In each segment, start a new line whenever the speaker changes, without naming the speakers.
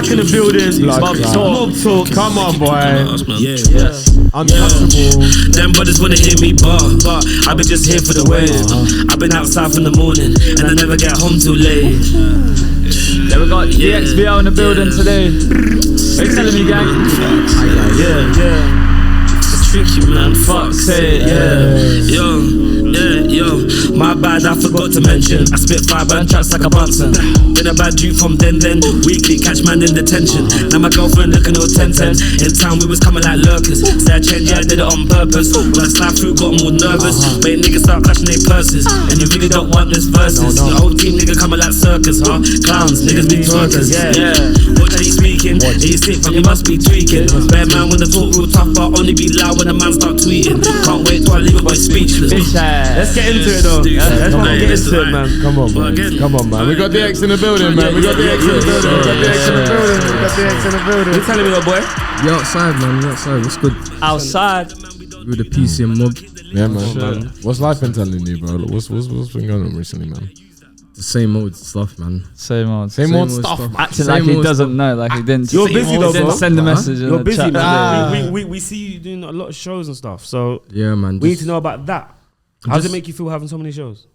back in the building.
Mob talk.
Come on, boy.
Untouchable. Them brothers wanna hear me bar, but I've been just here for the wave. I've been outside from the morning, and I never get home too late.
Yeah, we got DXVL in the building today. What you telling me, gang?
It's tricky, man. Fuck, say it, yo. My bad, I forgot to mention. I spit 5 burn tracks like a Bunsen. Been a bad dude from then. Weekly catch man in detention. Now my girlfriend looking all 10-10. In town we was coming like lurkers. Say I changed, yeah, I did it on purpose. When I slide through, got more nervous. Made niggas start flashing their purses. And you really don't want this verses. The whole team nigga coming like circus, huh? Clowns, niggas be twerkers, yeah. Watch how you speaking. You sick, but you must be tweaking. Bad man when the talk real tough, but only be loud when the man start tweeting. Can't wait till I leave a boy speechless.
Let's get into it though. Let's get into it, man. Come on, man. We got DX in the building, man. We got DX in the building. You telling me, little boy?
You outside, man. You outside. What's good?
Outside.
With the PC and mob.
Yeah, man. What's life been telling you, bro? What's been going on recently, man?
The same old stuff, man.
Same old
stuff.
Acting like he doesn't know, like he didn't.
You're busy though, bro.
Send a message.
You're busy, man.
We see you doing a lot of shows and stuff, so
yeah, man.
We need to know about that. How does it make you feel having so many shows?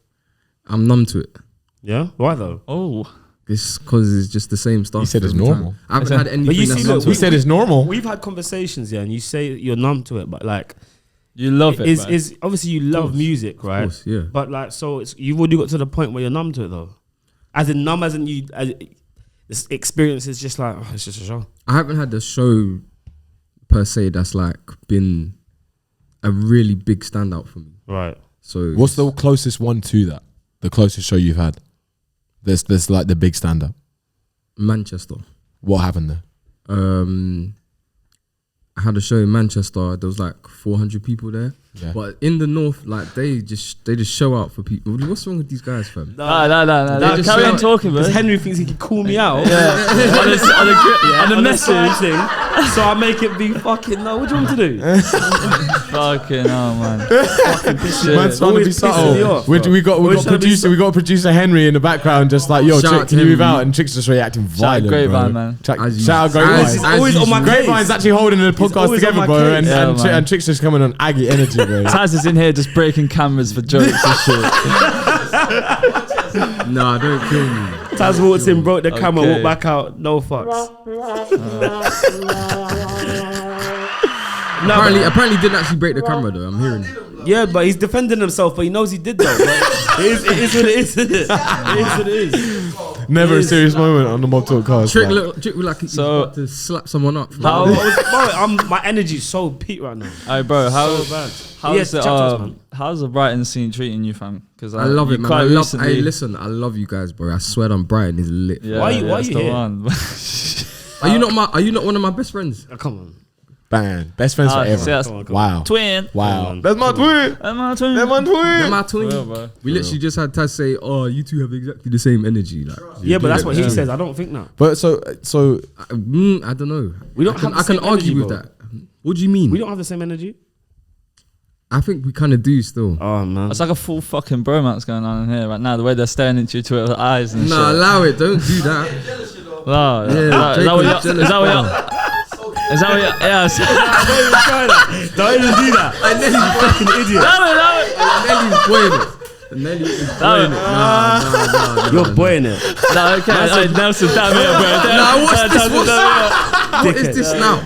I'm numb to it.
Yeah? Why though?
Oh.
It's because it's just the same stuff.
He said it's normal.
I haven't had anything.
But you see, look,
he said it's normal.
We've had conversations, yeah, and you say you're numb to it, but like
you love it.
Is obviously you love music, right?
Of course, yeah.
But like, so you've already got to the point where you're numb to it, though. As in numb, as in you. This experience is just like it's just a show.
I haven't had a show per se that's like been a really big standout for me.
Right.
So
what's the closest one to that? The closest show you've had? There's like the big stand-up.
Manchester.
What happened there?
I had a show in Manchester. There was like 400 people there.
Yeah.
But in the north, like they just show out for people. What's wrong with these guys, fam?
No. Carry on talking, bro.
Because Henry thinks he can call me out.
On the message
thing. So I make it be fucking no. What do you want me to do?
Fucking hell, man.
Fucking piss shit.
Man's trying to be subtle. We got producer Henry in the background, just like, yo, Chick, can you move out? And Chick's just reacting violent,
Grapevine,
bro.
man.
Shout out Grapevine.
Always on my case.
Grapevine's actually holding the podcast together, bro. And Chick's just coming on Aggie energy, bro.
Taz is in here just breaking cameras for jokes and shit.
Nah, don't kill me.
Taz walked in, broke the camera, walked back out, no fucks.
Apparently didn't actually break the camera though, I'm hearing.
Yeah, but he's defending himself, but he knows he did though. It is what it is. It is what it is.
Never a serious moment on the Mob Talk cast.
Trick look like he's about to slap someone up.
My energy's so peak right now.
Hey, bro, how's the Brighton scene treating you, fam? Because
I love it, man. I love you guys, bro. I swear on Brighton is lit.
Yeah, why are you here?
Are you not one of my best friends?
Oh, come on.
Bang. Best friends forever. Wow.
Twin.
Wow. That's my twin.
We literally just had Taz say, "Oh, you two have exactly the same energy." Like,
yeah, but that's what he says. I don't think that.
But so
I don't know. I can argue with that. What do you mean?
We don't have the same energy.
I think we kind of do still.
Oh man,
it's like a full fucking bromance going on in here right now. The way they're staring into each other's eyes and shit.
Nah, allow it. Don't do that.
No,
is that what you're?
Yeah.
Don't even do that. And then he's fucking idiot.
Nelly's boying it. Nelly is boying it. Nah.
You're boying it.
No, okay. Nelson, damn it, bro.
Nah, what is this now?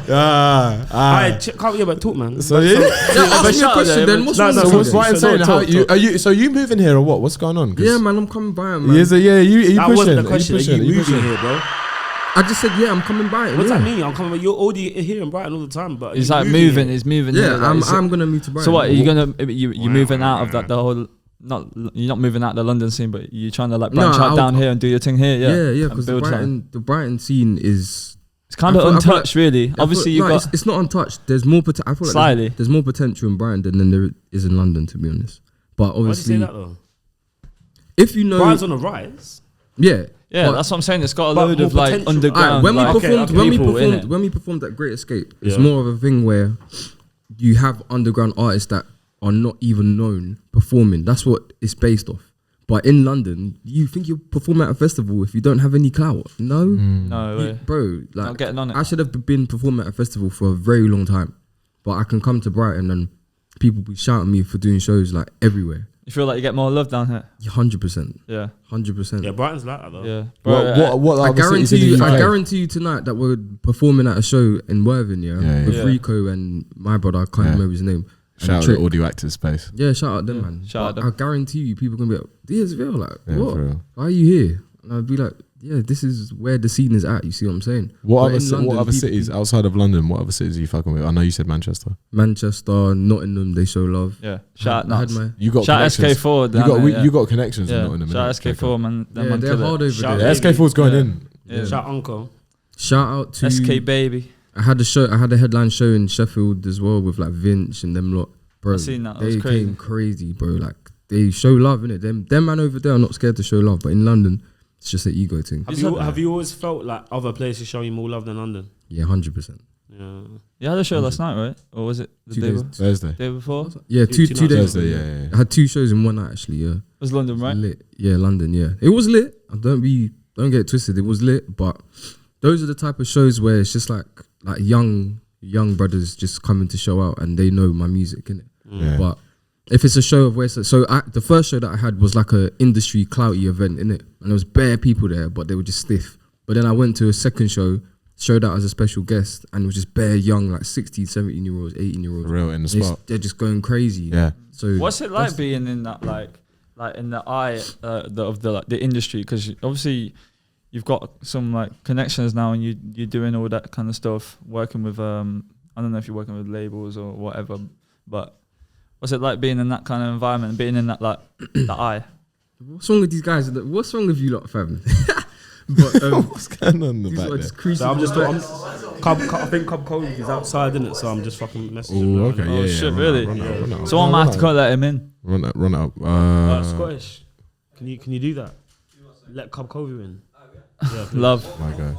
But talk, man.
So yeah.
Ask me a question then. What's wrong?
So what's Brian saying? So you moving here or what? What's going on?
Yeah, man, I'm coming by, man.
You pushing?
That wasn't the question. Are you moving here, bro?
I just said, yeah, I'm coming by.
What's that mean? I'm coming. You're already here in Brighton all the time, but
he's like moving. He's moving.
Yeah, I'm gonna move to Brighton.
So what? Are you gonna you moving out of the whole? You're not moving out the London scene, but you're trying to like branch out down here and do your thing here.
Yeah. Because the Brighton scene is.
It's kind of untouched, really. Obviously,
it's not untouched. There's more potential. I feel like
slightly.
There's more potential in Brighton than there is in London, to be honest. But obviously,
why do you say that though?
If you know,
Brighton's on the rise.
Yeah.
Yeah, that's what I'm saying. It's got a load of like underground.
When we performed at Great Escape, it's more of a thing where you have underground artists that are not even known performing. That's what it's based off. But in London, you think you're performing at a festival if you don't have any clout? No,
No way.
bro. Like,
Not getting on it.
I should have been performing at a festival for a very long time, but I can come to Brighton and people be shouting me for doing shows like everywhere.
You feel like you get more love down here?
100%.
Yeah.
100%.
Yeah, Brighton's like that though.
Yeah. Bro,
What
I
other cities
guarantee
in
you.
the
I
UK?
guarantee you tonight that we're performing at a show in Worthing, with
Yeah.
Rico and my brother. I can't remember his name.
Shout out
Trick.
to Audio Actors Space.
Yeah, shout out them, man.
Shout out
But
them.
I guarantee you, people gonna be like, DXVL, like,
Yeah,
what?
for real.
Why are you here? And I'd be like, yeah, this is where the scene is at. You see what I'm saying?
What
But
other,
in
ci-
London,
what other
people-
cities outside of London? What other cities are you fucking with? I know you said Manchester.
Manchester, Nottingham, they show love.
Yeah. Shout
I
out
had
nuts.
my
You got
Shout out
connections.
SK4.
You
down
got
there,
we,
yeah.
you got connections in
Yeah.
Nottingham.
Shout out
innit?
SK4, man. Them
yeah,
man
they're
kill it.
hard over
Shout
there.
Yeah, SK4's going in.
Yeah.
Shout Uncle.
Shout out to
SK Baby.
I had a headline show in Sheffield as well with like Vince and them lot. Bro,
I seen that. That was
they
crazy.
came crazy, bro. Like they show love, innit? Them man over there are not scared to show love, but in London, it's just an ego thing.
Have you always felt like other places show you more love than London?
Yeah, 100%.
Yeah.
You had a show last night, right? Or was it the
2
day,
days.
Thursday.
day before? It
Yeah, two
two
days.
Thursday, yeah.
I had 2 shows in one night actually. Yeah,
was London, right?
lit. Yeah, London. Yeah, it was lit. Don't get it twisted. It was lit, but those are the type of shows where it's just like young brothers just coming to show out and they know my music, innit?
Yeah.
But if it's a show of where the first show that I had was like a industry clouty event, innit? And there was bare people there, but they were just stiff. But then I went to a second show, showed out as a special guest, and it was just bare young, like 16, 17-year-olds, 18-year-olds.
Real in the spot.
They're just going crazy.
Yeah.
So
What's it like being in that like in the eye of the industry? Because obviously you've got some like connections now, and you're doing all that kind of stuff, working with I don't know if you're working with labels or whatever, but what's it like being in that kind of environment, being in that like the eye?
What's wrong with these guys? What's wrong with you lot, fam? But
What's going on in the
these
back
lot
there?
just creasing.
So I'm just.
back.
I think Cobb Cove is outside, isn't it? So I'm just fucking messaging him.
Oh,
now.
okay.
Oh,
Yeah,
shit,
run
really?
Run out.
Someone might have to let him in.
Run it up.
Scottish. Can you do that? Let Cobb Cove in. Yeah, please.
Love.
My God.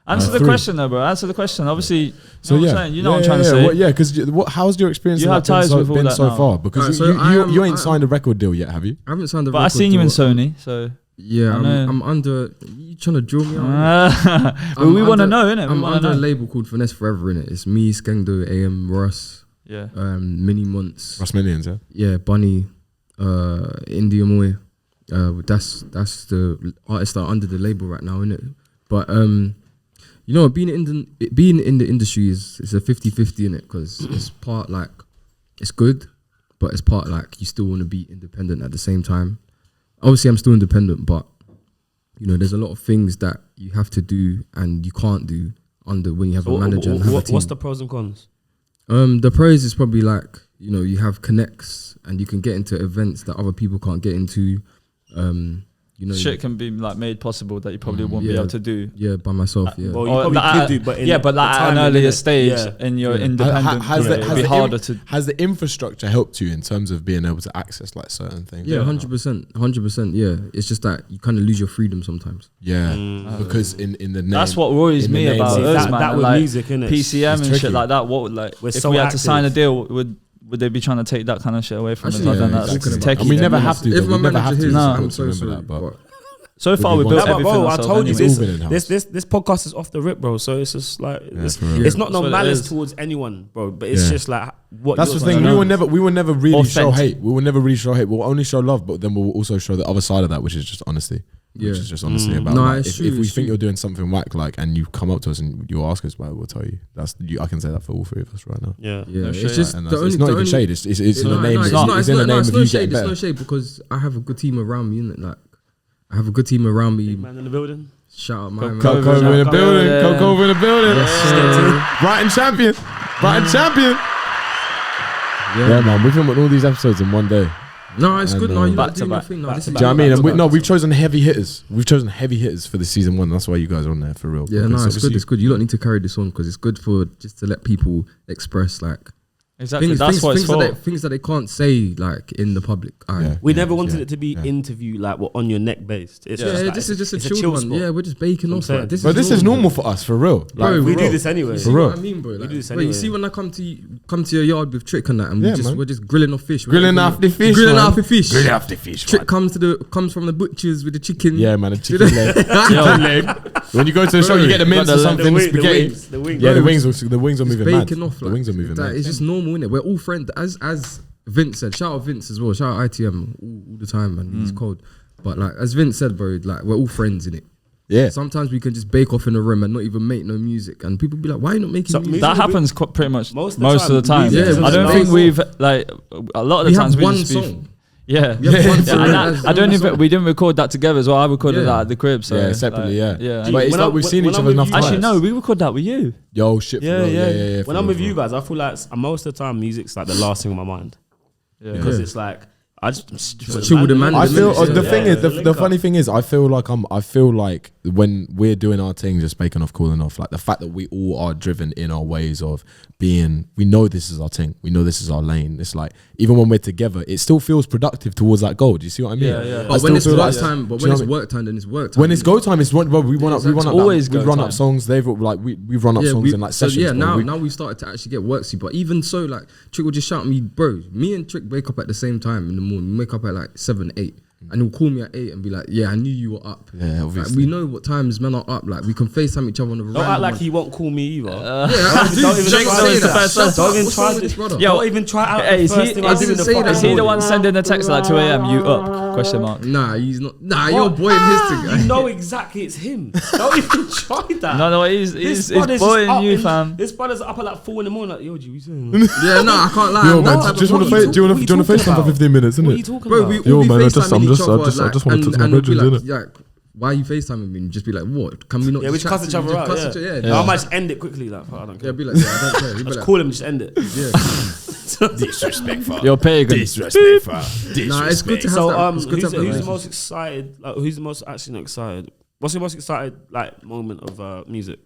Answer the
3.
question though, bro. Answer the question. Obviously,
So
you know what I'm saying? You know what I'm trying to say.
Yeah, because how's your experience
You
in
have
that been
ties
so,
with all
been
that
so
now.
far? Because
Alright, so
you ain't signed a record deal yet, have you?
I haven't signed a
But I
record
seen you in
deal.
Sony, so
Yeah,
I know.
I'm under. You trying to draw me out?
well, we want to know, innit? We
I'm
want
under
to
a
know.
label called Finesse Forever, innit? It's me, Skengdo, AM, Russ,
Yeah.
Mini Months,
Russ Millions, yeah.
yeah, Bunny, India Moy. That's the artists that are under the label right now, innit? But you know, being in the industry is a 50-50, innit? Because it's part like it's good, but it's part like you still want to be independent at the same time. Obviously, I'm still independent, but you know, there's a lot of things that you have to do and you can't do under when you have a manager and have a team.
What's the pros and cons?
The pros is probably like, you know, you have connects and you can get into events that other people can't get into. You know,
Shit can be like made possible that you probably won't be
yeah.
able to do.
yeah, by myself, yeah.
Well, you
Or
probably
like
could do, but in
yeah, but
the
like at an
timing,
earlier
innit?
stage
Yeah.
in your
Yeah.
independent, it'd be harder to.
Has the infrastructure helped you in terms of being able to access like certain things?
Yeah, 100%. Yeah, it's just that you kind of lose your freedom sometimes.
Yeah,
Mm.
because in the name.
That's what worries
in the
me
name
about
of-
us,
that,
man.
that with
like
music, innit?
PCM
It's
and
tricky.
shit like that. What would like
We're
if
so
we had to sign a
active.
deal? Would they be trying to take that kind of shit away from us?
Actually,
I've done
yeah,
that.
exactly.
It's techie,
And we never
then.
have to.
If
though.
my
We never
manager
have to.
hears
No.
this,
Remember
I'm so
that,
sorry.
but
So far, we
If you
built
want-
Yeah, but
everything
bro, I
ourselves
told you
anyway.
It's all been in-house.
this podcast is off the rip, bro. So it's just like it's,
for real.
it's not no
That's what it
malice
is.
towards anyone, bro. But it's
Yeah.
just like what.
That's the
you're
thing.
saying.
We will never really show
Authentic.
hate. We will never really show hate. We'll only show love, but then we'll also show the other side of that, which is just honesty.
Yeah.
Which is just honesty about.
No,
like,
it's
if
true,
we
it's
think
true.
you're doing something whack, like, and you come up to us and you ask us about it, we'll tell you. I can say that for all 3 of us right now.
Yeah.
Yeah,
No
it's
shade.
just
And
the
that's-
only.
it's not
the
even
only-
shade. It's in the
No,
name.
no,
It's
it's not.
in the name
It's
of
no
you
shade.
getting
It's no
better.
shade because I have a good team around me, innit? Like I have a good team around me.
Big man in the building.
Shout out my man.
Coco
Coco in the building.
Yeah.
Coco in the building.
Yes,
Brighton champion. Brighton champion. Yeah, man. We've filmed all these episodes in one day.
No, it's
And,
good. No, you
back
got
to
to do your
back.
thing. No,
Back
this
to
is
back.
Do you know what I mean?
back
And
to back.
we've chosen heavy hitters. We've chosen heavy hitters for the season 1. That's why you guys are on there for real.
Yeah,
Because
no, it's good.
obviously-
It's good. You don't need to carry this on because it's good for just to let people express like
Exactly. That's what it's for.
Things that they can't say like in the public eye.
Yeah.
We never wanted it to be interview like what on your neck based. It's just like,
this is just a
it's
chill one.
spot.
Yeah, we're just baking off. Like,
This is normal for us, for real.
Bro,
we do this anyway.
You see what I mean, bro? Like,
we do this
bro,
anyway.
you see when I come to your yard with Trick and that, and we're just grilling off fish.
Grilling off the fish.
Grilling off the fish.
Grilling off the fish.
Trick comes from the butchers with the chicken.
Yeah, man, a chicken leg. Chicken leg. When you go to the show, you get the mince or something, spaghetti.
The wings.
Yeah, the wings are moving mad.
Baking off.
The wings are moving mad.
It's just normal, innit? We're all friends. As Vince said, shout out Vince as well. Shout out ITM all the time, man. He's cold. But like as Vince said, bro, like we're all friends in it.
Yeah.
Sometimes we can just bake off in a room and not even make no music, and people be like, "Why are you not making music?"
That happens pretty much most of the time.
Yeah,
I don't think we've like a lot of the times
we
we
have
just
one song.
Yeah,
I
don't even. We didn't record that together as well. I recorded that at the crib. So
separately.
yeah.
But it's like we've seen each other enough times.
Actually, no, we recorded that with you.
Yo, shit. Yeah.
When I'm with you guys, I feel like most of the time music's like the last thing on my mind. Because it's like I just
chill with the man.
I feel the thing is the funny thing is I feel like when we're doing our thing, just making off, cooling off, like the fact that we all are driven in our ways of being, we know this is our thing, we know this is our lane. It's like even when we're together, it still feels productive towards that goal. Do you see what I mean?
Yeah.
But when it's work time, then it's work time.
When it's go time, it's we run up songs. They've like we run up songs in like sessions.
Yeah, now we've started to actually get worksy. But even so, like Trick will just shout at me, bro. Me and Trick wake up at the same time in the morning. We wake up at like 7, 8. And he'll call me at 8 and be like, "Yeah, I knew you were up."
Yeah, obviously.
Like, we know what times men are up. Like we can FaceTime each other on the
Don't act like he won't call me either.
Don't
even try out.
Hey, is he the one sending the text like 2 a.m. You up? Question mark.
Nah, he's not. Nah, your boy in his thing.
You know exactly it's him. Don't even try that.
No, he's boying you, fam.
This brother's up at like 4 in the morning. Like, yo, G, we saying?
Yeah, no, I can't lie.
Yo, man, do you want to FaceTime for 15 minutes, isn't it?
What are you talking
Bro,
about?
we all be FaceTiming each other.
I just want to touch my
and be
bedrooms,
like, why are you FaceTiming me? And just be like, what? Can we not?
Yeah, we just cuss each other out.
Yeah.
I might just end it quickly. Like, I don't care.
Yeah, be like, I don't care.
Just call him, just end it.
Yeah.
Disrespectful.
You're pagan.
Disrespectful.
Nah, it's good to have
So,
that. It's good to have
who's
that.
the most excited? Like, who's the most actually not excited? What's your most excited like moment of music?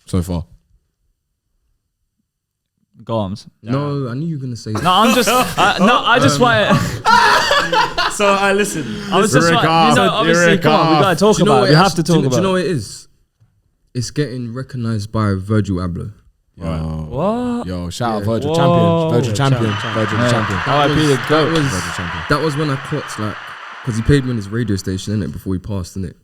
So far.
Goms.
No, I knew you were gonna say that.
No, I'm just. I just want.
So I listen.
I was just like, obviously, come on, we gotta talk about it. We have to talk about it.
Do you know what it is? It's getting recognized by Virgil Abloh.
What?
Yo, shout out Virgil champion. Virgil champion.
R.I.P. the GOAT.
That was when I clocked, like, because he played me on his radio station, innit, before he passed, innit?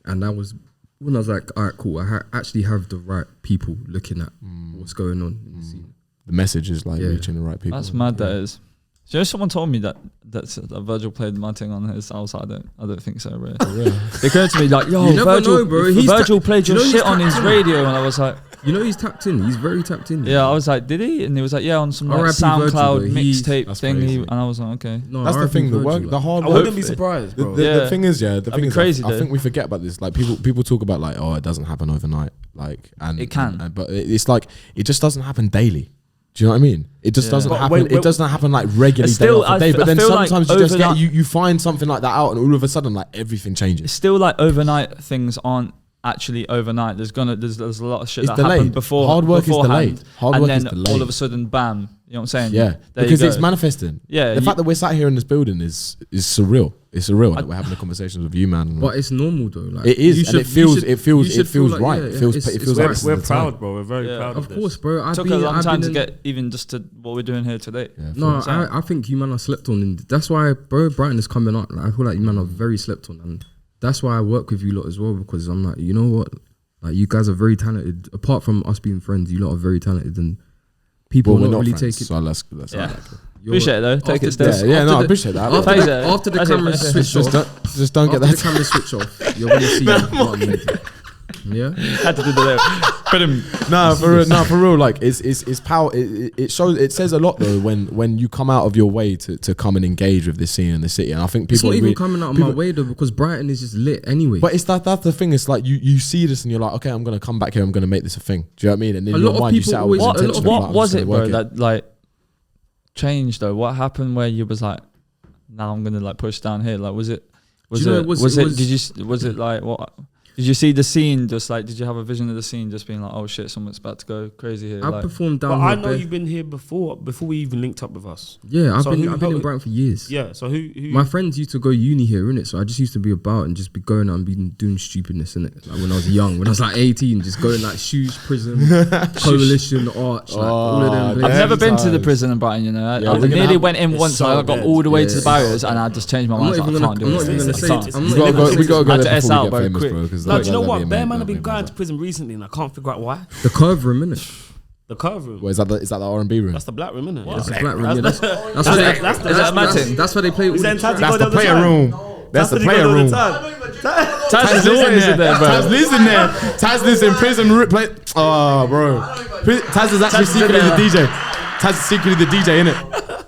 And that was when I was like, all right, cool. I actually have the right people looking at what's going on in the scene.
The message is like reaching the right people.
That's mad. That is. So someone told me that Virgil played my thing on his house. I don't think so, bro. They came to me like, yo, Virgil played your shit on his radio, and I was like,
you know, he's tapped in. He's very tapped in.
Yeah, I was like, did he? And he was like, yeah, on some like SoundCloud mixtape thing. And I was like, okay.
No,
that's the thing. The work, the hard work.
I wouldn't be surprised, bro.
The thing is, the thing is,
crazy,
I think we forget about this. Like people talk about like, oh, it doesn't happen overnight. Like, and
it can,
but it's like it just doesn't happen daily. Do you know what I mean? It just doesn't happen. It doesn't happen like regularly day after day. But then sometimes you just get you find something like that out, and all of a sudden, like everything changes.
It's still like overnight things aren't actually overnight. There's a lot of shit that happened before.
Hard work is delayed. Hard work is delayed.
All of a sudden, bam. You know what I'm saying?
Yeah, because it's manifesting.
Yeah,
the fact that we're sat here in this building is surreal. It's surreal that we're having a conversation with you, man.
But it's normal though. Like
it is, and it feels right. It feels right.
We're proud, bro. We're very proud.
Of course, bro.
It took a long time to get even just to what we're doing here today.
No, I think you man are slept on, and that's why, bro. Brighton is coming up. Like, I feel like you man are very slept on, and that's why I work with you lot as well, because I'm like, you know what, like you guys are very talented. Apart from us being friends, you lot are very talented, and people will not really take it.
So let's
appreciate it though. Take it steps.
I appreciate that.
After the cameras switch off,
just don't get that.
After the cameras switch off, you're gonna see what I mean. Yeah,
had to do
the for real. Like it's power. It shows. It says a lot though when you come out of your way to come and engage with this scene in the city. And I think people.
It's not even coming out of my way though, because Brighton is just lit anyway.
But it's that's the thing. It's like you see this and you're like, okay, I'm gonna come back here. I'm gonna make this a thing. Do you know what I mean? And then
a lot of people
what was it, bro? That like changed though. What happened where you was like, now I'm gonna like push down here? Like was it like what? Did you see the scene? Just like, did you have a vision of the scene? Just being like, oh shit, someone's about to go crazy here.
I
Like,
performed
But
down
I
here.
know you've been here before we even linked up with us.
Yeah, I've
So
been
who-
in Brighton for years.
Yeah. So who
My friends used to go uni here, innit? So I just used to be about and just be going out and be doing stupidness, innit? Like when I was young, when I was like 18, just going like Shoes, Prism, Coalition, Arch, like all of them.
I've
places.
never been to the
times.
prison in Brighton, you know.
Yeah,
I
we're gonna
nearly
have-
went in
it's
once.
so
I got
dead.
all the way to
Yeah.
the barriers, and I just changed my
I'm
mind.
not
I
even
can't do
gonna
it.
say.
can't.
I'm
We
not
gotta
even
go.
gonna
We
say
gotta go
Had to
there
S
before
out,
we
bro,
get famous,
quick.
bro. Because
No, do you know what? Bear man have been going to prison recently, and I can't figure out why.
the curve room, innit?
The curve room.
What is that? Is that the R&B room?
That's the black room, isn't it?
That's the black room. Yeah,
That's
that's
the-
where
that's
they-
the-
Is that Martin?
that's where they play all
Is
the
that
tracks.
Taz?
That's the player room. That's the player room.
Taz is always in there, bro.
Taz lives in there. Taz lives in prison. Oh, bro. Taz is actually secretly the DJ. Taz is secretly the DJ, innit?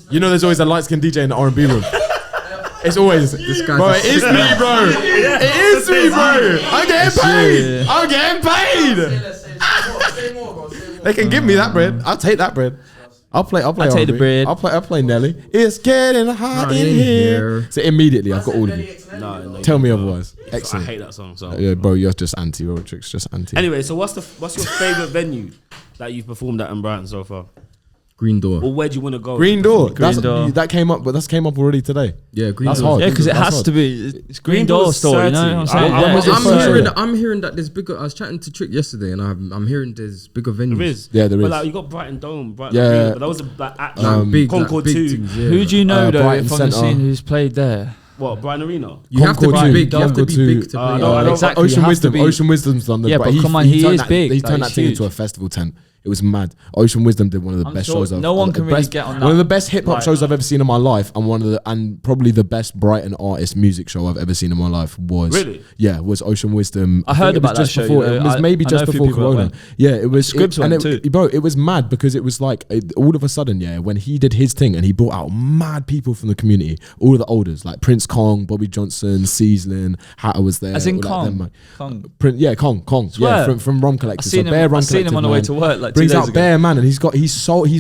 You know, there's always a light-skinned DJ in the R&B room. It's always,
guy
bro.
just
It is me, bro. It is me, bro. I'm getting paid. I'm getting paid. They can give me that bread. I'll take that bread. I'll play
I'll take the
R&B.
bread.
I'll play Nelly. It's getting hot in here. So immediately, I've got all of you.
No,
Tell me otherwise.
I
Excellent.
hate that song. So
Yeah, bro, you're just anti Rotrix, just anti.
anyway, so what's your favorite venue that you've performed at in Brighton so far,
Green Door.
or where do you want to go?
Green Door.
Green Door.
That came up, but that's came up already today.
Yeah, Green
That's
Door.
hard.
Yeah, because it
That's
has
hard.
to be. It's Green
Green
Door
Door's
store, you know what I'm
30.
saying?
I'm-
Yeah.
I'm-
I'm I'm hearing that there's bigger. I was chatting to Trick yesterday, and I'm hearing there's bigger venues.
There is.
Yeah, there
But
is.
like you got Brighton Dome, Brighton
Yeah.
Arena, but those are like actual
Big,
Concord
big
2.
things, yeah.
Who do you know though
Brighton
from the
Centre.
scene who's played there?
What, Brighton Arena?
You have to be
Concord
big. You have to
Concord
be
two.
big to play.
no, I don't-
Exactly.
Ocean
you have
Wisdom.
to be-
Ocean Wisdom's done the.
Yeah, but come on, he
turned
is
that-
big.
He
Like,
turned that
he's
thing
huge.
into a festival tent. It was mad. Ocean Wisdom did one of the
I'm
best
sure
shows.
no one can really
best-
get on
One of
that.
the best hip hop
Like
shows
that.
I've ever seen in my life, and one of the probably the best Brighton artist music show I've ever seen in my life was.
Really?
Yeah, was Ocean Wisdom.
I
think
heard
it was
about that
just
show,
before.
you know.
It was maybe
I know
just
a few
before
people that
Corona.
went.
Yeah, it was.
Scribs went too.
Bro, it was mad because it was like all of a sudden, yeah, when he did his thing and he brought out mad people from the community, all of the olders like Prince Kong, Bobby Johnson, Seaslin, Hatter was there.
As in
all like
Kong.
them, like-
Kong.
Kong.
Swear.
Yeah, from Rum
I
Collective.
seen
So
him.
Bear Rum
I seen him on the way to work like 2
brings
days
out
ago.
Bear Man, and he's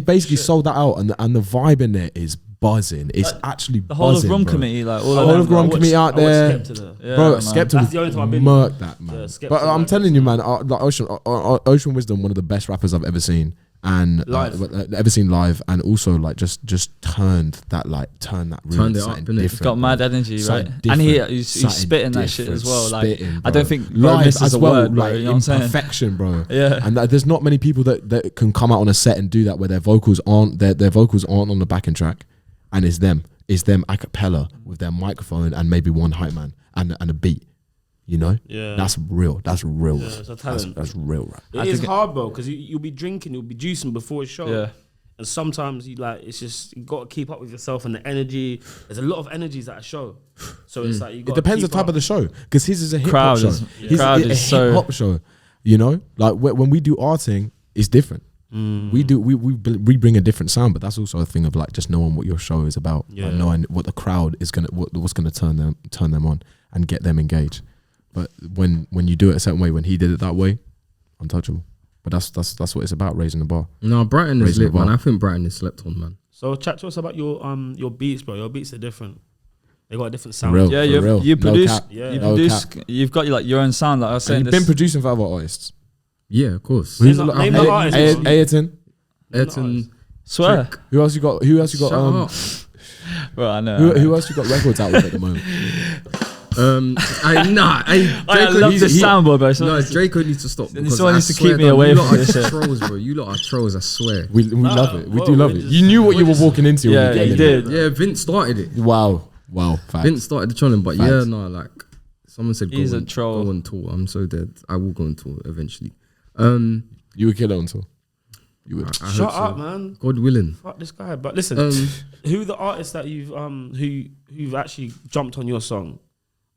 basically sold that out, and the vibe in there is buzzing. It's actually
The whole
buzzing,
of Rum
bro.
Committee, like all
The
of
whole
them,
of Rum
like,
Committee out there.
Yeah,
Bro,
man.
Skepta
That's the only time I've been.
murked that, man.
Yeah, Skepta
But I'm
like-
telling you, man, like Ocean Wisdom, one of the best rappers I've ever seen, and
Live.
ever seen live, and also like just turned that room
Turned it
into
up,
something
innit?
different.
He's got mad energy,
Something
right? And
different.
he's
Something
spitting that shit as well. Like
Spitting,
I
bro.
don't think bro
live
misses
as
a
well,
word, bro.
like
You know what I'm saying?
perfection, bro.
Yeah.
And there's not many people that can come out on a set and do that where their vocals aren't on the backing track, and it's them a cappella with their microphone and maybe one hype man and a beat. You know,
Yeah.
that's real. That's real.
Yeah, it's a talent.
That's real rap.
It is hard, bro, because you'll be drinking, you'll be juicing before a show.
Yeah.
And sometimes it's just you got to keep up with yourself and the energy. There's a lot of energies at a show, so it's like you.
It depends the type of the show, because his is a hip hop
Crowd
show.
is-
His
crowd
a
is so-
hip hop show. You know, like when we do our thing, it's different. We bring a different sound, but that's also a thing of like just knowing what your show is about,
Yeah.
like knowing what the crowd is what's gonna turn them on and get them engaged. But when you do it a certain way, when he did it that way, untouchable. But that's what it's about, raising the bar.
No, Brighton is
Raising
lit,
the bar.
man. I think Brighton is slept on, man.
So chat to us about your beats, bro. Your beats are different. They got a different sound.
Real.
Yeah,
For real.
you
No
produce.
cap.
Yeah.
You
No
produce.
cap.
You've got your own sound. Like I was saying,
And you've
this,
been producing for other artists.
Yeah, of course.
Name the artist, bro.
Ayrton.
Ayrton.
swear.
Who else you got?
Shut up.
Bro, I know.
Who else you got records out with at the moment?
I
I love
needs,
this soundboard, bro. So
No, Draco needs to stop.
And
because
someone
I
needs to
swear
keep me
down,
away
you
from
lot are
this shit.
trolls, bro. You lot are trolls, I swear.
We love it. We
whoa,
do love
we're
it.
just-
You knew what
we're
you were
just-
walking into.
Yeah,
when
you
came in.
did.
Yeah, Vince started it.
Wow. Facts.
Vince started the trolling, but
Facts.
yeah, no, like someone said,
He's
go
a
on,
troll.
Go on tour. I'm so dead. I will go on tour eventually.
You would kill it on tour. You would.
I
Shut
hope so.
up, man.
God willing.
Fuck this guy. But listen, who are the artists that you've who've actually jumped on your song,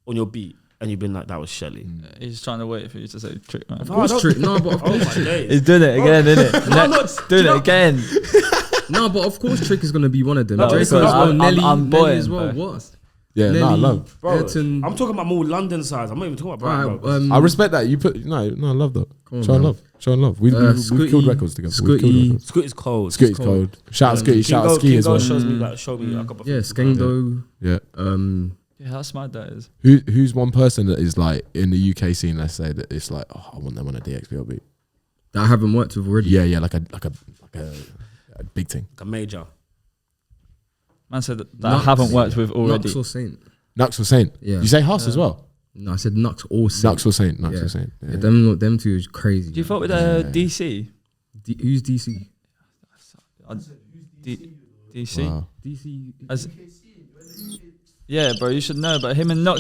on your beat, and you've been like, that was Shelly.
He's trying to wait for you to say trick, man.
Of course, Trick. No, but of
Oh
course,
my
Trick.
days.
He's doing it again, isn't it?
No, no,
doing
do you
it again.
No, but of course, Trick is gonna be one of them.
No,
Draco as
because
well.
I'm
Nelly,
boying,
Nelly as well.
bro.
What?
Yeah, nah,
Nelly,
love.
Bro,
Ayrton.
I'm talking about more London size. I'm not even talking about Brighton,
Right,
bro.
I respect that. You put no, I love that.
on,
Showing
man.
love. Showing love. We've
Scooty,
killed records together. We've killed
Scooty.
records.
Scoot is cold.
Scooty's cold. Shout out Scooty. Shout out Ski as well.
Showed me a couple of
Yeah,
things.
Skendo.
Yeah.
Yeah, that's mad. That is.
Who's one person that is like in the UK scene? Let's say that it's like, oh, I want them on a DXVL beat.
That I haven't worked with already.
Yeah, like a big thing.
Like a major.
Man said that I haven't worked with already.
Nux or Saint.
Nux or Saint.
Yeah.
You say Huss as well.
No, I said Nux or Saint.
Nux or Saint. Nux
Yeah.
or Saint. Yeah.
Yeah, them two is crazy.
Do you fuck with DC?
Who's DC?
DC.
Wow.
DC.
Yeah, bro, you should know. But him and Nux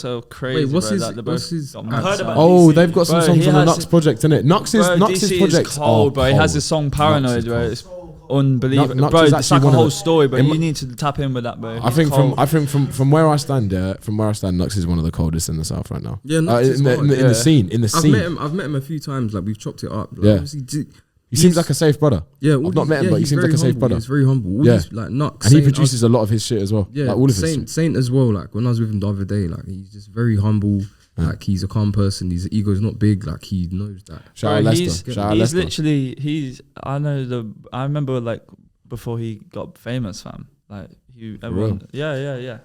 are crazy.
Wait, what's
bro.
his?
Like,
What's his?
I heard about
Oh,
DC.
they've got some
Bro,
songs
he
on the
has-
Nux project, innit? Nux's
DC
project
is cold, bro. He has this song Paranoid, bro. It's unbelievable,
Nux
bro.
is
It's
actually
like a
one of
whole
the-
story, but
in
you
my-
need to tap in with that, bro.
I think from where I stand, Nux is one of the coldest in the south right now.
Yeah, Nux is
in
hard.
the scene,
I've met him a few times. Like we've chopped it up. Like,
Yeah.
obviously,
He seems like a safe brother.
Yeah,
I've not met him, but he
he's
seems like
very
a safe
humble.
brother.
He's very humble. All
Yeah.
these, like Nux,
And he
Saint,
produces a lot of his shit as well.
Yeah,
like all of his shit.
Saint as well. Like when I was with him the other day, like he's just very humble.
Yeah.
Like he's a calm person. His ego's not big. Like he knows that.
Shout out Leicester. Shout out
He's
Leicester.
literally I remember like before he got famous, fam. Like everyone. Yeah.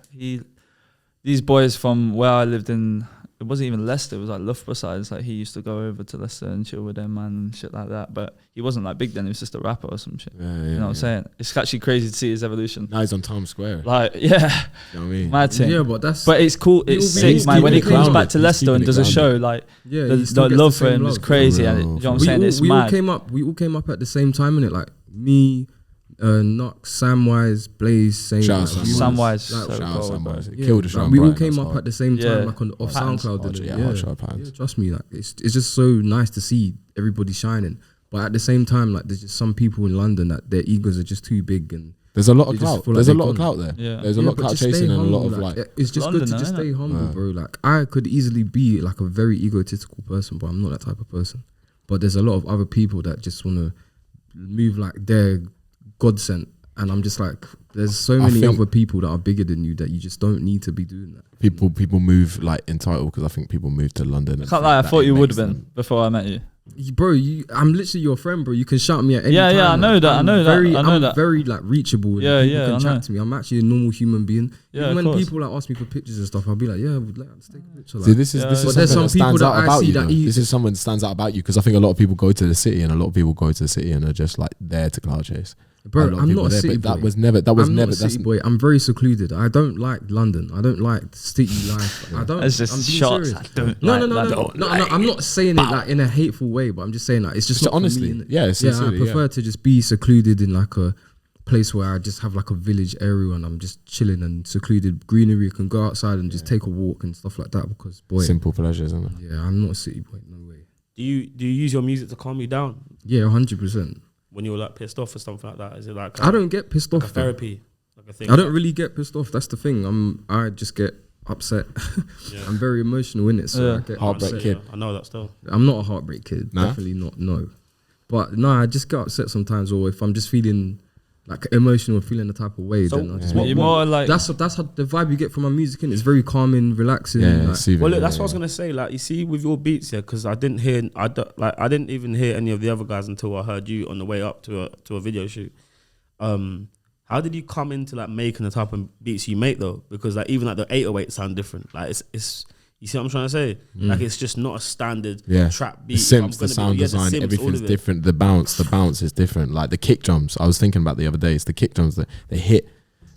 These boys from where I lived in. It wasn't even Leicester, it was like Loughborough side. It's like he used to go over to Leicester and chill with them, man, and shit like that. But he wasn't like big then, he was just a rapper or some shit.
Yeah,
You know what I'm saying? It's actually crazy to see his evolution.
Now he's on Times Square.
Like, yeah,
You know what I mean?
mad thing.
Yeah, but that's.
But it's cool,
He'll
it's
be-
sick,
he's
man. When he
keeping it
comes back
grounded.
to
He's
Leicester and
keeping
does
it
a show,
grounded.
like,
yeah,
the
he still gets
love
the
for
same
him is
love.
crazy.
For
And
real,
you know what I'm
for
saying? It's
we all
mad.
came up at the same time, innit? Like me, Nux, Samwise, Blaze, saying
Shout out
like,
Samwise.
Samwise,
Like,
so
Shout out
cold, bro.
Samwise.
yeah,
Killed the
like,
Sean
we all
Brian,
came
that's
up
hard.
at the same
Yeah.
time, like off
Patterns.
SoundCloud.
Hard,
innit?
yeah, hard shout out Patterns.
Yeah, trust me, like it's just so nice to see everybody shining. But at the same time, like there's just some people in London that their egos are just too big, and
There's a lot
They
of
just
clout.
feel like
There's a
they're
lot of
gone.
clout there.
Yeah.
There's a lot of
but
clout
just stay
chasing and a lot
humble,
of like.
it's just
London,
good to just
though,
stay
innit?
humble,
Yeah.
bro. Like I could easily be like a very egotistical person, but I'm not that type of person. But there's a lot of other people that just want to move like they're God sent, and I'm just like, there's so many
think-
other people that are bigger than you that you just don't need to be doing that.
People move like entitled because I think people move to London.
I can't lie, I thought you would have been before I met you.
Bro, I'm literally your friend, bro. You can shout me at any
Yeah,
time.
yeah, I know that, I know that, I know
I'm
that.
very like reachable. And
Yeah,
people
yeah,
can
I
chat
know.
to me. I'm actually a normal human being.
Yeah,
Even
of
when
course.
people like ask me for pictures and stuff, I'll be like, yeah, let's take a picture.
See,
Like,
this is
Yeah,
this
but
is
there's
something
some
that
people
stands
that
out
I
about
see
you.
that
though.
he-
This is something that stands out about you because I think a lot of people go to the city and a lot of people go to the city and are just like there to cloud chase.
bro,
A lot of
I'm
people
not a
there,
city
but
boy.
that was never.
I'm not a
That's
city boy. I'm very secluded. I don't like London. I don't like city life. I don't.
It's just
I'm being
shots.
serious.
I don't
No,
like
no, no,
that.
no, no. I'm not saying it like in a hateful way, but I'm just saying like it's just
So
not for
honestly,
me, innit?
yeah,
Yeah, I
sincerely,
prefer to just be secluded in like a place where I just have like a village area and I'm just chilling and secluded greenery. I can go outside and just take a walk and stuff like that because boy,
simple pleasures, isn't it?
yeah, I'm not a city boy. No way.
Do you use your music to calm you down
Yeah, 100%.
when you're like pissed off or something like that? Is it like
I don't get pissed
like a
off. though.
therapy, like a thing?
I don't really get pissed off. That's the thing. I just get upset.
Yeah.
I'm very emotional in it, so
Yeah.
I get
Heartbreak
upset.
kid.
I know that still.
I'm not a heartbreak kid.
Nah?
Definitely not. No. But no, I just get upset sometimes, or if I'm just feeling like emotional, feeling the type of way,
So
then I just
You're more like
that's how the vibe you get from my music, and it's very calming, relaxing.
Yeah,
like,
soothing,
Well, look,
yeah,
that's what I was
yeah.
gonna say. Like, you see, with your beats, yeah, because I didn't even hear any of the other guys until I heard you on the way up to a video shoot. How did you come into like making the type of beats you make though? Because like even like the 808 sound different. Like it's you see what I'm trying to say? Like it's just not a standard
Yeah.
trap beat.
The synths,
I'm
the
gonna
sound
be- yeah, the
design,
synths, all
everything's
of it.
different. The bounce is different. Like the kick drums, I was thinking about the other day. It's the kick drums that they hit,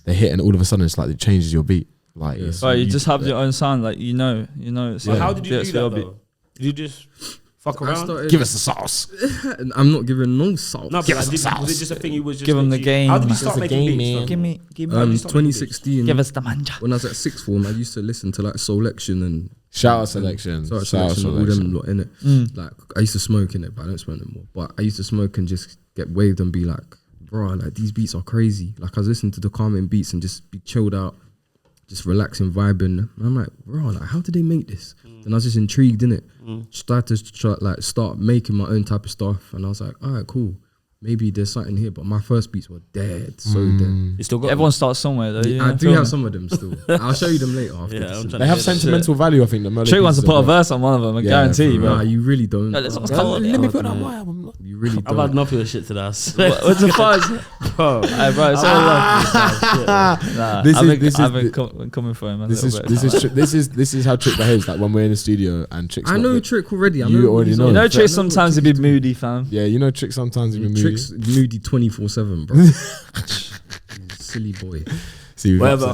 and all of a sudden it's like it changes your beat. Like,
Yeah.
it's
But you just have your own sound, like you know. It's
So
like
how did you do
DXVL
that
beat.
though? Did you just fuck
I
around?
started,
give us the sauce.
I'm not giving no salt.
No, but
Give
like,
us
was
some
it
sauce.
just a thing you was just
Give 'em the
literally-
game.
How did you
Give
start
us the
making
game,
beats?
man.
though?
Give me.
How did you start making beats?
2016.
Give us the manja.
When I was at sixth form, I used to listen to like Selection and
Shout out selection.
Sorry,
Shout out
Selection, all them
selection.
lot in it.
Mm.
Like I used to smoke in it, but I don't smoke anymore. But I used to smoke and just get waved and be like, bro, like these beats are crazy. Like I was listening to the calming beats and just be chilled out, just relaxing, vibing. And I'm like, bro, like how did they make this? And I was just intrigued in it. Started to start making my own type of stuff, and I was like, all right, cool. maybe there's something here, but my first beats were dead, so dead.
You still got
Everyone starts somewhere though.
I do have some of them still. I'll show you them later. After
Yeah,
this.
I'm trying
They
to
have
hear that
sentimental value, I think. The
Trick wants to put a verse on one of them, I guarantee,
for
bro.
Nah, you really don't.
Yeah, this one's cold.
Let me put on my album.
You really
I've had
don't.
enough of your shit today. I swear.
What's the fuzz?
Bro.
Hey, bro, it's all love. Nah, I've been coming for him.
This is how Trick behaves. Like when we're in the studio and Trick's
I
not
know
there.
Trick already. I
You
know
already
he's
know.
on.
You know,
I
Trick
know
sometimes
what
he'd be moody, fam.
Yeah, you know Trick sometimes even moody.
Trick's moody 24/7, bro. Silly boy.
See,
Whatever.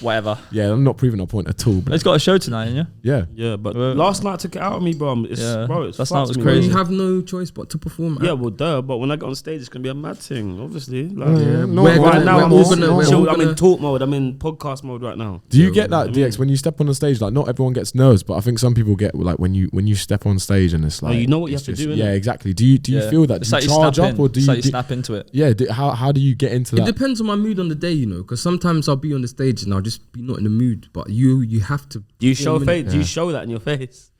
Whatever.
Yeah, I'm not proving our point at all. But
He's got a show tonight, yeah?
yeah,
Yeah, but
Well,
last night took it out of me, bro. It's,
Yeah,
bro, it's
last night
fucked
was
me,
crazy.
You
bro.
have no choice but to perform.
Yeah, well, duh. But when I get on stage, it's gonna be a mad thing, obviously. Like,
Yeah, no,
We're
right
gonna-
now,
we're
I'm,
all
just
gonna- we're
chill,
all
I'm in
gonna-
talk mode. I'm in podcast mode right now.
do you get that, DX, when you step on the stage? Like, not everyone gets nerves, but I think some people get like when you step on stage and it's like,
you know what you
it's
have to
just-
do, innit?
Yeah, exactly. Do you feel that?
It's
Do
like
you
you
charge
snap
up
in.
or do
It's
you?
like you snap into it.
Yeah. How do you get into
It
that?
depends on my mood on the day, you know, because sometimes I'll be on the stage and I'll just be not in the mood. But you have to.
Do you show
perform,
face?
innit?
Do you show that in your face?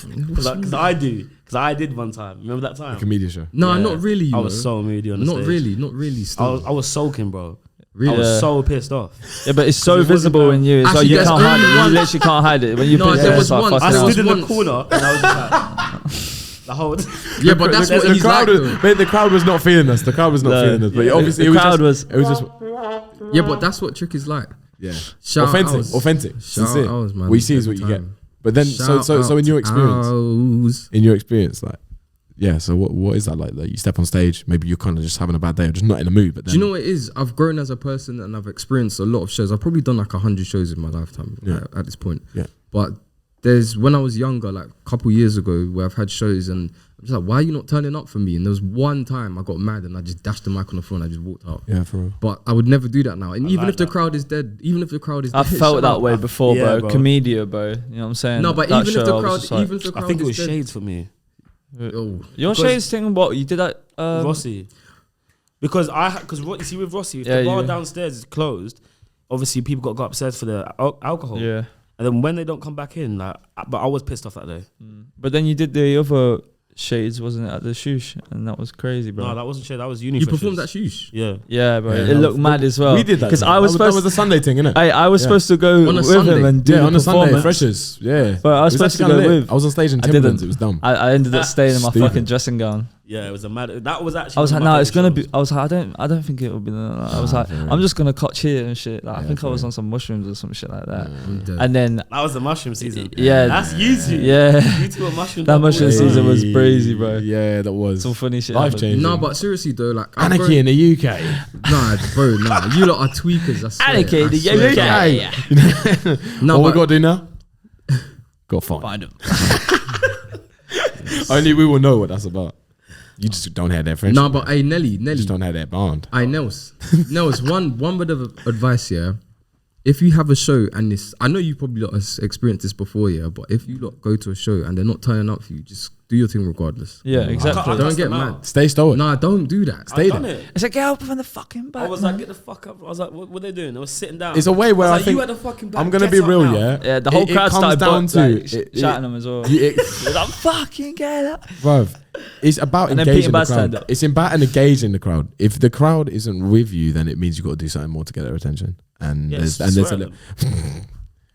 Because I do. Because I did one time. Remember that time?
Like a media show.
No,
Yeah.
not really. You
I was
know.
so moody on the
Not
stage.
really. Not really. Still.
I was sulking, bro.
Really?
I was
Yeah.
so pissed off.
Yeah, but it's so
It wasn't
visible
that-
in you. It's like
Actually,
you
there's
can't hide
only
it.
one-
You literally can't hide it. When you
No,
piss
there
it,
was
it's like
once-
I
fucking
there was
stood
hell.
in the
once-
corner and I was just like, the whole.
Yeah, but that's what
the
he's
crowd
like.
was,
though.
mate, the crowd was not feeling us. The crowd was not
No.
feeling us. But
Yeah.
obviously,
The crowd
it was just
Yeah, but that's what Trick is like.
yeah,
Shout
authentic,
outs.
authentic,
Shout
sincere.
outs, man,
What you see is what
every
you get.
time.
But then,
Shout
so in your experience,
outs.
like, yeah. So what is that like? Like you step on stage, maybe you're kind of just having a bad day or just not in the mood. But then,
Do you know what it is? I've grown as a person and I've experienced a lot of shows. I've probably done like 100 shows in my lifetime at this point.
Yeah.
But there's when I was younger, like a couple years ago, where I've had shows and I'm just like, why are you not turning up for me? And there was one time I got mad and I just dashed the mic on the floor and I just walked out.
Yeah, for real.
But I would never do that now. And even
like
if the
that.
crowd is dead,
I felt
shut
that
up.
way before,
Yeah,
bro.
bro.
Comedia, bro. You know what I'm saying?
No, but
That
even if
show,
the
I was
crowd,
just like,
even if the crowd
I think it
is
was
dead,
shades for me.
oh,
Your
because-
shades thing, what you did that?
Rossi. Because you see with Rossi, if
Yeah,
the bar
you-
downstairs is closed, obviously people got to go upstairs for the alcohol.
Yeah.
And then when they don't come back in, like, but I was pissed off that day.
But then you did the other shades, wasn't it, at the shoosh? And that was crazy, bro.
No, that wasn't shit. That was uni.
you
freshers.
performed that shoosh.
Yeah.
Yeah, bro.
Yeah,
it
that
looked
was-
mad as well.
We did that
because
though.
I was
that was
supposed.
the Sunday thing, innit?
I was
Yeah.
supposed to go
On a
with
Sunday.
him and do
Yeah,
the
on a Sunday,
performance.
freshers. Yeah,
But I was
It
supposed to
actually
go
kinda lit.
with.
I was on stage in
I
Timberlands.
didn't.
It was dumb.
I ended up staying in my
Stupid.
fucking dressing gown.
Yeah, it was a mad. That was actually.
I was
one
like,
of my
no, it's gonna be.
favourite
I was like, I don't think it will be. I was like, I'm just gonna catch here and shit. Like, I
Yeah,
think I was
fair.
on some mushrooms or some shit like that.
I'm dead.
And then,
shows. That was the mushroom season.
yeah,
That's you two.
yeah,
You two were mushroom.
That mushroom
double.
season was crazy, bro.
Yeah, that was
some funny shit.
life
happened.
changing.
No, but seriously though, like I've
Anarchy in the UK.
Nah, bro, nah. You lot are tweakers. I swear.
Anarchy in
I
the
swear.
UK.
No,
What we
but
got to do now? Got to find.
Find him.
Only we will know what that's about. You just don't have that friendship.
no, but hey, Nelly,
You just don't have that bond.
Nels, one bit of advice, yeah. If you have a show and this, I know you probably lot has experienced this before, yeah. But if you lot go to a show and they're not turning up for you, just do your thing regardless.
Yeah, exactly.
Don't get
them out.
mad.
Stay stoic.
Nah, don't do that.
I done
there.
it.
It's like, get up from the fucking back.
I was like, get the fuck up. I was like, what were they doing? They were sitting down.
It's a way where I
was like,
think
you at the fucking back.
I'm gonna
get
be
up
real,
now.
yeah.
yeah, the whole crowd
comes
started
down to
shouting them as well.
it,
I'm fucking get up.
bruv. It's about
And then
engaging
Peter
the crowd.
Bass
It's about engaging the crowd. If the crowd isn't with you, then it means you got to do something more to get their attention. And
Yes,
there's a
swear
little.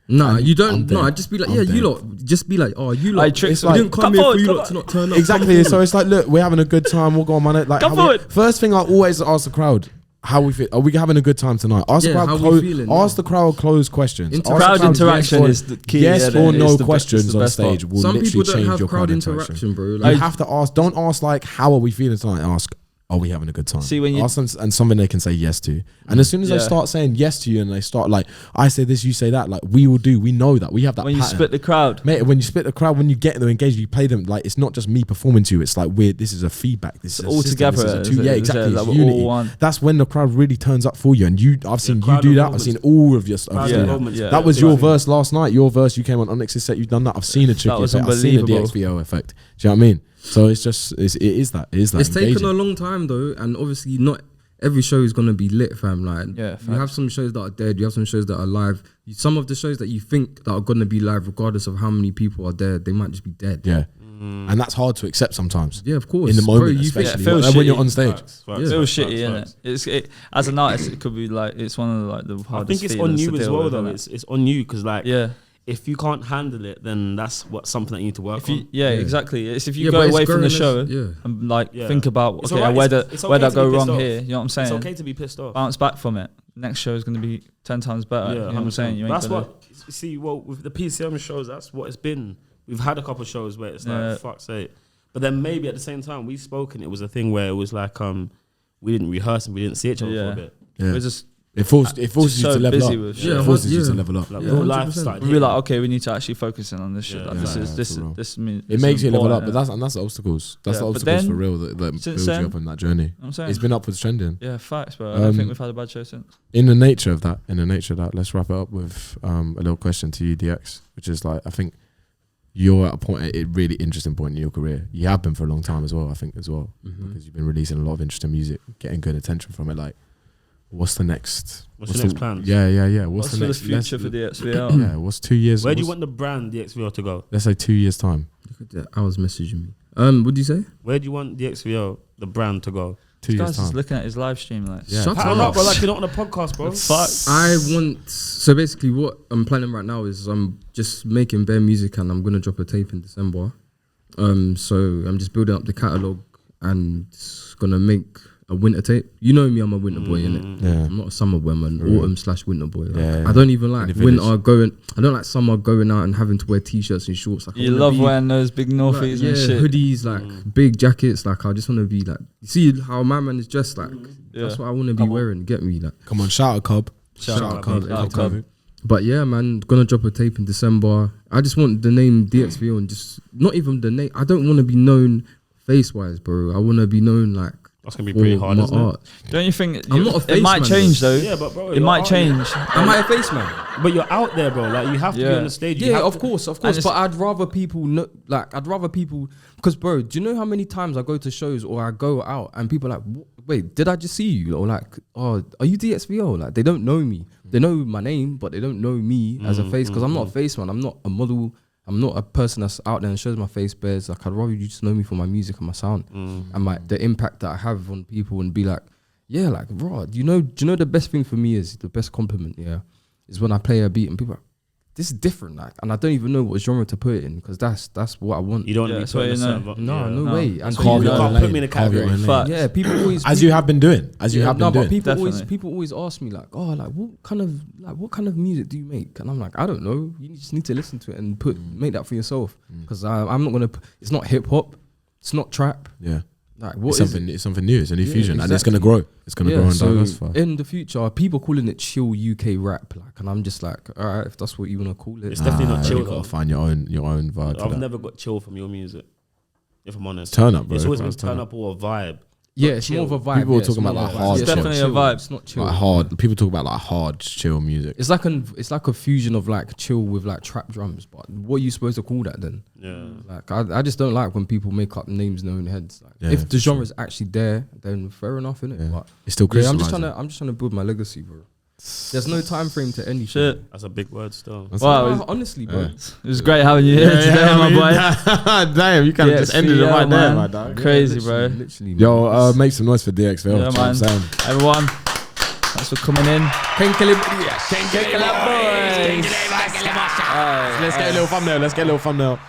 Nah, you
I'm
don't.
dead.
No, I'd just be like,
I'm
yeah,
dead.
you lot. Just be like, oh, you lot.
Like, tricks
It's
we
like,
didn't come
come
here
forward,
for you
come
lot to not turn up.
Exactly. So it's like, look, we're having a good time. We'll go on, man. Like,
Come forward.
First thing I always ask the crowd, how we feel. Are we having a good time tonight? Ask
Yeah,
the
how
crowd.
we feeling,
Ask
yeah.
the crowd closed questions. Ask the
Crowd interaction
yes
is the key.
Yes
yeah,
or
it's
no
the best-
questions
it's the
on
best part.
stage will
Some
literally
people don't
change
have
your
crowd
interaction.
interaction, bro.
You
Like,
have to ask. Don't ask like, how are we feeling tonight? Ask, are we having a good time?
See, when you-
ask them and something they can say yes to. And as soon as they
Yeah.
start saying yes to you and they start like, I say this, you say that. Like we will do. We know that we have that.
When you
pattern.
split the crowd.
Mate, when you split the crowd, when you get them engaged, you play them like it's not just me performing to you. It's like this is a feedback. This is
all
a system,
together,
This is a
is
yeah,
it?
exactly.
Is it
It's
like we're all
unity.
one?
That's when the crowd really turns up for you. And I've seen you
crowd
do that. I've
involvement's-
seen all of your stuff.
Crowd
do that.
involvement's
Yeah.
That was
the
your
right thing.
verse last night. Your verse, you came on Onyx's set. You've done that. I've seen a trick
That was
effect. I've seen a
unbelievable.
DXVL effect. Do you know what I mean? So it's just it is that.
it's taken
engaging.
a long time though, and obviously not every show is gonna be lit, fam. Like,
Yeah,
you have some shows that are dead. You have some shows that are live. Some of the shows that you think that are gonna be live, regardless of how many people are there, they might just be dead.
Yeah. and that's hard to accept sometimes.
Yeah, of course.
In the moment,
you think-
especially
it feels
when you're
shitty.
on stage.
Facts,
Yeah.
It feels
facts,
shitty,
facts.
innit? As an artist, it could be like it's one of the
I
hardest.
think it's on
feelings
you
to
as
deal
well,
with,
though.
innit?
It's on you because, like,
Yeah.
if you can't handle it, then that's something that you need to work
If you,
on.
yeah, exactly. It's if you
Yeah,
go
but it's
away from the
growing
show
as- yeah.
and like
Yeah.
think about
It's
okay,
alright,
where
it's
did I
okay to
go
be
wrong
pissed
here?
off.
You know what I'm saying?
It's okay to be pissed off.
Bounce back from it. Next show is going to be 10 times better. You know what I'm saying? You ain't
That's
gonna-
what. See, well, with the PCM shows, that's what it's been. We've had a couple of shows where it's
Yeah.
like, fuck's sake. But then maybe at the same time, we've spoken. It was a thing where it was like, we didn't rehearse and we didn't see each other for
Yeah.
a bit.
Yeah.
We're just
It forces you
so
to level
busy
up.
with
Yeah,
It forces you
yeah.
to level up.
Like
Yeah,
real life
100%.
started.
we're like, okay, we need to actually focus in on this shit.
Yeah,
Like,
yeah,
this
for real.
this
It makes you level up, but
that's
that's the obstacles. That's
Yeah,
the
but
obstacles for
then,
real that builds
since
you
then-
up on that journey.
I'm saying.
It's been upwards trending.
Yeah, facts, bro. I don't think
Um,
we've had a bad show since.
In the nature of that, let's wrap it up with a little question to you, DX, which is like, I think you're at a really interesting point in your career. You have been for a long time as well, I think, as well, because you've been releasing a lot of interesting music, getting good attention from it. Like, what's the next?
What's the next plans?
Yeah.
What's
the
for the
next?
future for DXVL?
Yeah, what's 2 years?
Where do you
what's-
want the brand DXVL to go?
Let's say 2 years time.
Look at that. I was messaging me. What do you say?
Where do you want DXVL, the brand, to go?
2
This
years
guy's just
time.
looking at his live stream like,
Yeah.
Shut
How
up.
not, bro? Like, you're not on a podcast, bro.
fuck.
I want. So basically, what I'm planning right now is I'm just making bare music, and I'm gonna drop a tape in December. So I'm just building up the catalog and gonna make a winter tape. You know me, I'm a winter boy, innit?
Yeah.
I'm not a summer boy, man. Autumn/winter boy. Like,
Yeah.
I don't even like
In the village.
winter going. I don't like summer going out and having to wear t-shirts and shorts. Like, I
You
wanna
love
be,
wearing those big
like,
northies and shit.
hoodies, like big jackets. Like, I just want to be like. You see how my man is dressed like.
Yeah.
That's what I want to be wearing. Get me like.
Come on, shout out Cobb.
Shout out
Cobb.
Cobb. Shout out Cobb.
But yeah, man, gonna drop a tape in December. I just want the name DXVL and just not even the name. I don't want to be known face wise, bro. I want to be known like
That's gonna be pretty
for
hard,
my
isn't it?
art.
Don't you think
I'm not a
it
face
might
man,
change though?
Yeah, but bro,
It
you're
might
out
change.
Am I a face man?
But you're out there, bro. Like, you have to be
Yeah.
on the stage. You
Yeah,
have
of
to-
course.
And
But
it's-
I'd rather people know. Like, I'd rather people because, bro, do you know how many times I go to shows or I go out and people are like, wait, did I just see you? Or like, oh, are you DXVL? Like, they don't know me. They know my name, but they don't know me as a face because I'm not a face man. I'm not a model. I'm not a person that's out there and shows my face bears. Like, I'd rather you just know me for my music and my sound and the impact that I have on people and be like, yeah, like, bro, do you know the best thing for me is the best compliment, yeah, is when I play a beat and people are like, this is different, like, and I don't even know what genre to put it in because that's what I want.
You don't
Yeah,
want to
so
be put in
you
a
know.
certain-
No,
yeah.
no way. And
That's
so
what
You
you
can't
know.
put me in a category.
Facts.
yeah, people always
As you have been doing. As you have been
but
doing.
people
Definitely.
always ask me like, oh, like what kind of music do you make? And I'm like, I don't know. You just need to listen to it and make that for yourself because I'm not gonna. It's not hip hop. It's not trap.
Yeah.
Like what
It's
is
something,
it?
it's something new. It's a new
Yeah,
fusion, and it's gonna
exactly.
grow. It's gonna grow and
so
diversify.
in the future, people calling it chill UK rap, like, and I'm just like, all right, if that's what you want to call it.
It's definitely not chill,
You gotta
though.
find your own vibe. to
I've
that.
never got chill from your music, if I'm honest.
Turn up, bro.
It's always been
That's
turn up or a vibe.
Yeah,
Not
it's
chill.
more of a vibe.
People
yeah,
are talking
more
about,
of a
like,
vibe.
hard
It's definitely
chill.
a vibe.
It's not chill.
Like hard. People talk about like hard, chill music.
It's like a fusion of like chill with like trap drums. But what are you supposed to call that then?
Yeah.
Like I just don't like when people make up names in their own heads. Like,
Yeah,
if the
for sure.
genre's actually there, then fair enough, innit?
Yeah.
But
It's still
yeah, I'm
crystallizing.
just trying to build my legacy, bro. There's no time frame to anything.
Shit.
That's a big word still.
That's
Wow,
Nah,
it was-
honestly, bro.
It was great having you here today, my boy.
Damn, you kind of just ended it
DXVL,
right there,
man.
my dog.
Crazy, bro.
Literally, man.
Yo, make some noise for DXVL.
Yeah,
that's what I'm
man.
saying.
Everyone, thanks for coming in.
Let's get a little thumbnail.